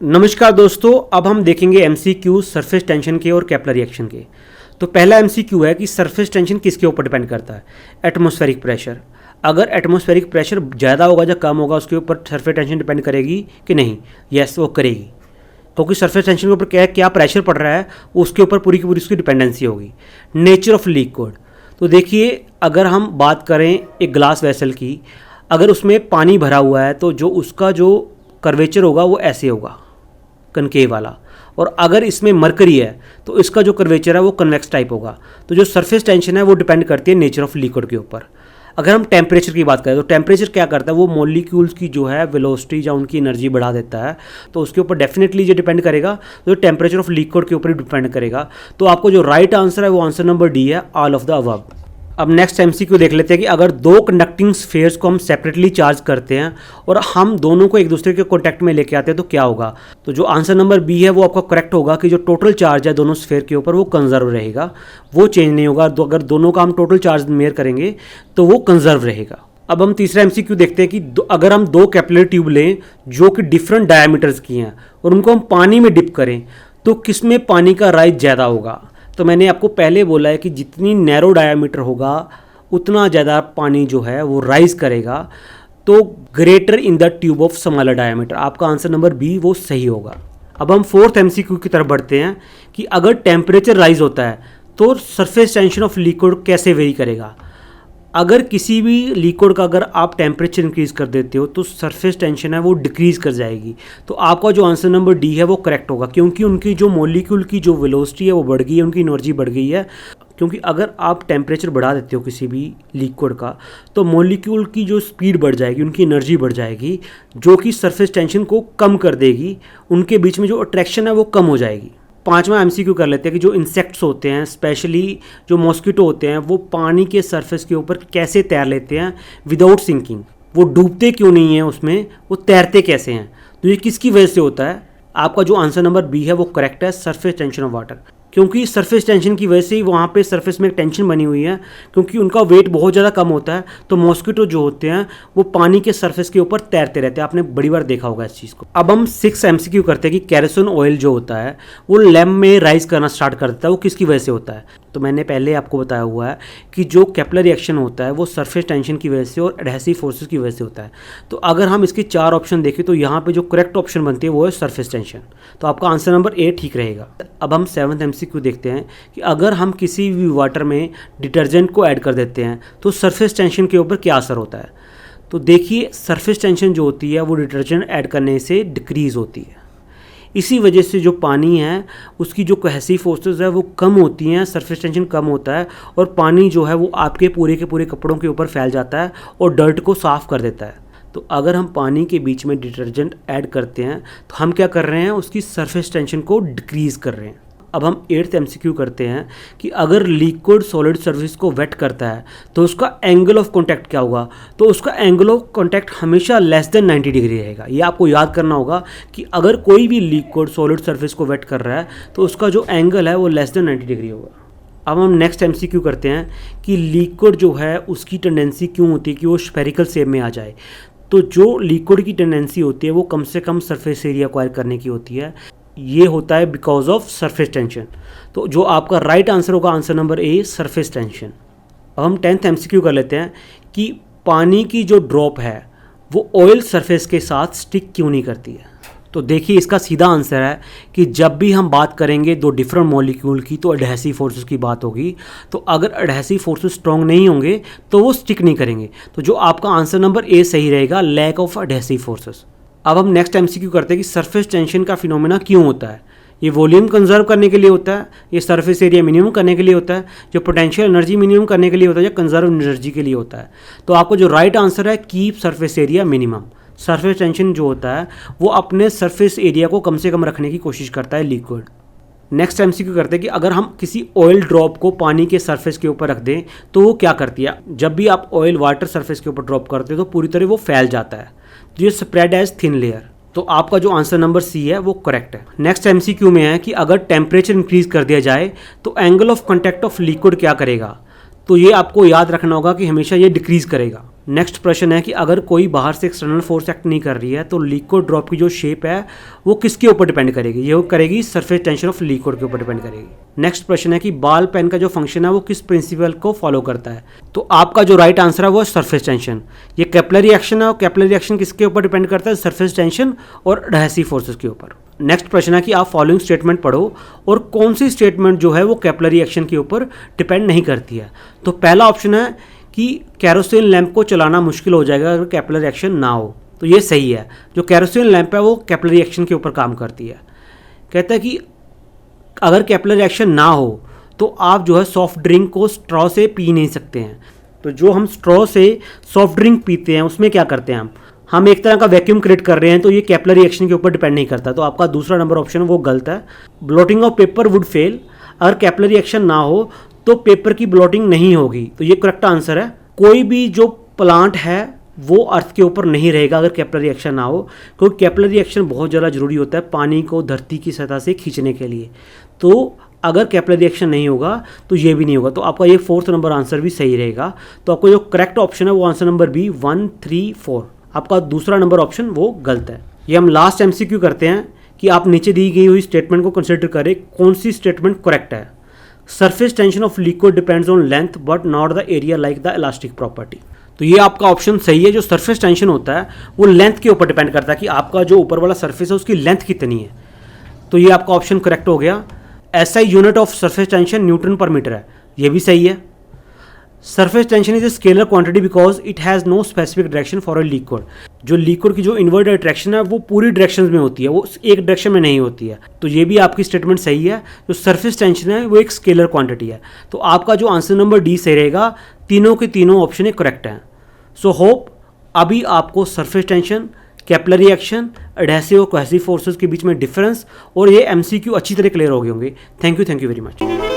नमस्कार दोस्तों, अब हम देखेंगे एमसीक्यू सरफेस टेंशन के और कैपिलरी एक्शन के। तो पहला एमसीक्यू है कि सरफेस टेंशन किसके ऊपर डिपेंड करता है। Atmospheric pressure. अगर एटमॉस्फेरिक प्रेशर ज़्यादा होगा या कम होगा उसके ऊपर सरफेस टेंशन डिपेंड करेगी कि नहीं। यस, वो करेगी, क्योंकि सरफेस टेंशन के ऊपर क्या प्रेशर पड़ रहा है उसके ऊपर पूरी की पूरी उसकी डिपेंडेंसी होगी। Nature of liquid. तो देखिए, अगर हम बात करें एक ग्लास वेसल की, अगर उसमें पानी भरा हुआ है तो जो उसका जो कर्वेचर होगा वो ऐसे होगा, कनकेव वाला। और अगर इसमें मरकरी है तो इसका जो कर्वेचर है वो कन्वेक्स टाइप होगा। तो जो सरफेस टेंशन है वो डिपेंड करती है नेचर ऑफ लिक्विड के ऊपर। अगर हम टेम्परेचर की बात करें तो टेम्परेचर क्या करता है, वो मॉलिक्यूल्स की जो है वेलोसिटी या उनकी एनर्जी बढ़ा देता है। तो उसके ऊपर डेफिनेटली ये डिपेंड करेगा, तो टेम्परेचर ऑफ लिक्विड के ऊपर ही डिपेंड करेगा। तो आपको जो राइट आंसर है वो आंसर नंबर डी है, ऑल ऑफ द अबव। अब नेक्स्ट एमसीक्यू देख लेते हैं कि अगर दो कंडक्टिंग स्फेयर्स को हम सेपरेटली चार्ज करते हैं और हम दोनों को एक दूसरे के कॉन्टैक्ट में लेके आते हैं तो क्या होगा। तो जो आंसर नंबर बी है वो आपका करेक्ट होगा कि जो टोटल चार्ज है दोनों स्फेयर के ऊपर वो कंजर्व रहेगा, वो चेंज नहीं होगा। तो अगर दोनों का हम टोटल चार्ज मेयर करेंगे तो वो कंजर्व रहेगा। अब हम तीसरा एमसीक्यू देखते हैं कि अगर हम दो कैपिलरी ट्यूब लें जो कि डिफरेंट डायमीटर्स की हैं और उनको हम पानी में डिप करें तो किस में पानी का राइज ज़्यादा होगा। तो मैंने आपको पहले बोला है कि जितनी नैरो डायामीटर होगा उतना ज़्यादा पानी जो है वो राइज करेगा, तो greater in the tube of smaller diameter. आपका आंसर नंबर बी वो सही होगा। अब हम फोर्थ एमसीक्यू की तरफ बढ़ते हैं कि अगर टेम्परेचर राइज होता है तो सरफेस टेंशन ऑफ लिक्विड कैसे वेरी करेगा। अगर किसी भी लिक्विड का अगर आप टेम्परेचर इंक्रीज कर देते हो तो सरफेस टेंशन है वो डिक्रीज कर जाएगी। तो आपका जो आंसर नंबर डी है वो करेक्ट होगा, क्योंकि उनकी जो मॉलिक्यूल की जो वेलोसिटी है वो बढ़ गई है, उनकी एनर्जी बढ़ गई है। क्योंकि अगर आप टेम्परेचर बढ़ा देते हो किसी भी लिक्विड का तो मॉलिक्यूल की जो स्पीड बढ़ जाएगी, उनकी एनर्जी बढ़ जाएगी, जो कि सरफेस टेंशन को कम कर देगी। उनके बीच में जो अट्रैक्शन है वो कम हो जाएगी। पांचवा एमसीक्यू कर लेते हैं कि जो इंसेक्ट्स होते हैं, स्पेशली जो मॉस्किटो होते हैं, वो पानी के सरफेस के ऊपर कैसे तैर लेते हैं विदाउट सिंकिंग। वो डूबते क्यों नहीं हैं उसमें, वो तैरते कैसे हैं। तो ये किसकी वजह से होता है। आपका जो आंसर नंबर बी है वो करेक्ट है, सरफेस टेंशन ऑफ वाटर। क्योंकि सरफेस टेंशन की वजह से ही वहाँ पे सरफेस में एक टेंशन बनी हुई है, क्योंकि उनका वेट बहुत ज़्यादा कम होता है। तो मॉस्किटो जो होते हैं वो पानी के सरफेस के ऊपर तैरते रहते हैं। आपने बड़ी बार देखा होगा इस चीज़ को। अब हम 6 एमसीक्यू करते हैं कि केरोसिन ऑयल जो होता है वो लैम्प में राइज करना स्टार्ट कर देता है, वो किसकी वजह से होता है। तो मैंने पहले आपको बताया हुआ है कि जो कैपिलरी एक्शन होता है वो सरफेस टेंशन की वजह से और एडहेसिव फोर्सेस की वजह से होता है। तो अगर हम इसके 4 ऑप्शन देखें तो यहाँ पे जो करेक्ट ऑप्शन बनती है वो है सरफेस टेंशन। तो आपका आंसर नंबर ए ठीक रहेगा। अब हम 7th एमसीक्यू देखते हैं कि अगर हम किसी भी वाटर में डिटर्जेंट को ऐड कर देते हैं तो सरफेस टेंशन के ऊपर क्या असर होता है। तो देखिए, सरफेस टेंशन जो होती है वो डिटर्जेंट ऐड करने से डिक्रीज़ होती है। इसी वजह से जो पानी है उसकी जो कोहेसिव फोर्सेस है वो कम होती हैं, सरफेस टेंशन कम होता है और पानी जो है वो आपके पूरे के पूरे कपड़ों के ऊपर फैल जाता है और डर्ट को साफ़ कर देता है। तो अगर हम पानी के बीच में डिटर्जेंट ऐड करते हैं तो हम क्या कर रहे हैं, उसकी सरफेस टेंशन को डिक्रीज़ कर रहे हैं। अब हम 8th एमसीक्यू करते हैं कि अगर लिक्विड सॉलिड सर्फेस को वेट करता है तो उसका एंगल ऑफ कांटेक्ट क्या होगा। तो उसका एंगल ऑफ कांटेक्ट हमेशा लेस देन 90 डिग्री रहेगा। ये आपको याद करना होगा कि अगर कोई भी लिक्विड सॉलिड सर्फेस को वेट कर रहा है तो उसका जो एंगल है वो लेस देन 90 डिग्री होगा। अब हम नेक्स्ट एमसीक्यू करते हैं कि लिक्विड जो है उसकी टेंडेंसी क्यों होती है कि वो स्फेरिकल शेप में आ जाए। तो जो लिक्विड की टेंडेंसी होती है वो कम से कम सरफेस एरिया एक्वायर करने की होती है। ये होता है बिकॉज ऑफ सरफेस टेंशन। तो जो आपका राइट आंसर होगा answer number A, surface tension. अब हम 10th एमसीक्यू कर लेते हैं कि पानी की जो ड्रॉप है वो ऑयल सरफेस के साथ स्टिक क्यों नहीं करती है। तो देखिए, इसका सीधा आंसर है कि जब भी हम बात करेंगे दो डिफरेंट मॉलिक्यूल की तो एडहेसिव फोर्सेस की बात होगी। तो अगर एडहेसिव फोर्सेस स्ट्रॉन्ग नहीं होंगे तो वो स्टिक नहीं करेंगे। तो जो आपका आंसर नंबर ए सही रहेगा, लैक ऑफ एडहेसिव फोर्सेस। अब हम नेक्स्ट एमसीक्यू करते हैं कि सरफेस टेंशन का फिनोमेना क्यों होता है। ये वॉल्यूम कंजर्व करने के लिए होता है, ये सरफेस एरिया मिनिमम करने के लिए होता है, जो पोटेंशियल एनर्जी मिनिमम करने के लिए होता है, या कंजर्व एनर्जी के लिए होता है। तो आपको जो राइट आंसर है, keep surface area minimum. Surface tension जो होता है वो अपने सरफेस एरिया को कम से कम रखने की कोशिश करता है लिक्विड। नेक्स्ट एमसीक्यू करते हैं कि अगर हम किसी ऑयल ड्रॉप को पानी के सरफेस के ऊपर रख दें तो वो क्या करती है। जब भी आप ऑयल वाटर सरफेस के ऊपर ड्रॉप करते हो तो पूरी तरह वो फैल जाता है, तो ये स्प्रेड एज थिन लेयर। तो आपका जो आंसर नंबर सी है वो करेक्ट है। नेक्स्ट एमसीक्यू में है कि अगर टेम्परेचर इंक्रीज कर दिया जाए तो angle of contact of liquid क्या करेगा। तो ये आपको याद रखना होगा कि हमेशा ये डिक्रीज करेगा। नेक्स्ट प्रश्न है कि अगर कोई बाहर से एक्सटर्नल फोर्स एक्ट नहीं कर रही है तो लिक्विड ड्रॉप की जो शेप है वो किसके ऊपर डिपेंड करेगी, ये वो करेगी सरफेस टेंशन ऑफ लिक्विड के ऊपर डिपेंड करेगी। नेक्स्ट प्रश्न है कि बॉल पेन का जो फंक्शन है वो किस प्रिंसिपल को फॉलो करता है, तो आपका जो राइट आंसर है वो सरफेस टेंशन। ये कैपिलरी एक्शन है और कैपिलरी एक्शन किसके ऊपर डिपेंड करता है, सरफेस टेंशन और एडहेसिव फोर्सेस के ऊपर। नेक्स्ट प्रश्न है कि आप फॉलोइंग स्टेटमेंट पढ़ो और कौन सी स्टेटमेंट जो है वो कैपिलरी एक्शन के ऊपर डिपेंड नहीं करती है। तो पहला ऑप्शन है कि कैरोसिन लैंप को चलाना मुश्किल हो जाएगा अगर कैपिलरी एक्शन ना हो, तो ये सही है। जो कैरोसिन लैंप है वो कैपिलरी एक्शन के ऊपर काम करती है। कहता है कि अगर कैपिलरी एक्शन ना हो तो आप जो है सॉफ्ट ड्रिंक को स्ट्रॉ से पी नहीं सकते हैं। तो जो हम स्ट्रॉ से सॉफ्ट ड्रिंक पीते हैं उसमें क्या करते हैं, हम एक तरह का वैक्यूम क्रिएट कर रहे हैं, तो ये कैपिलरी एक्शन के ऊपर डिपेंड नहीं करता। तो आपका दूसरा नंबर ऑप्शन वो गलत है। Blotting of paper would fail, अगर कैपिलरी एक्शन ना हो तो पेपर की ब्लोटिंग नहीं होगी, तो ये करेक्ट आंसर है। कोई भी जो प्लांट है वो अर्थ के ऊपर नहीं रहेगा अगर कैपिलरी एक्शन ना हो, क्योंकि कैपिलरी एक्शन बहुत ज़्यादा जरूरी होता है पानी को धरती की सतह से खींचने के लिए। तो अगर कैपिलरी एक्शन नहीं होगा तो ये भी नहीं होगा, तो आपका ये फोर्थ नंबर आंसर भी सही रहेगा। तो आपको जो करेक्ट ऑप्शन है वो आंसर नंबर बी 1, 3, 4। आपका दूसरा नंबर ऑप्शन वो गलत है। ये हम लास्ट MCQ करते हैं कि आप नीचे दी गई हुई स्टेटमेंट को कंसिडर करें, कौन सी स्टेटमेंट करेक्ट है। Surface tension of liquid depends on length but not the area like the elastic property. तो ये आपका ऑप्शन सही है। जो सरफेस टेंशन होता है वो लेंथ के ऊपर डिपेंड करता है कि आपका जो ऊपर वाला सरफेस है उसकी लेंथ कितनी है। तो ये आपका ऑप्शन करेक्ट हो गया। SI unit of surface tension newton पर मीटर है, ये भी सही है। Surface tension is a scalar quantity because it has no specific direction for a liquid. जो लिक्विड की जो इनवर्ड डायरेक्शन है वो पूरी डायरेक्शन में होती है, वो एक डायरेक्शन में नहीं होती है। तो ये भी आपकी स्टेटमेंट सही है। जो सरफेस टेंशन है वो एक स्केलर क्वांटिटी है। तो आपका जो आंसर नंबर डी सही रहेगा। तीनों के तीनों ऑप्शन करेक्ट हैं। सो होप अभी आपको surface tension, capillary action, adhesive और कोहेसिव फोर्सेस के बीच में डिफरेंस और ये MCQ अच्छी तरह क्लियर हो गए होंगे। Thank you very much.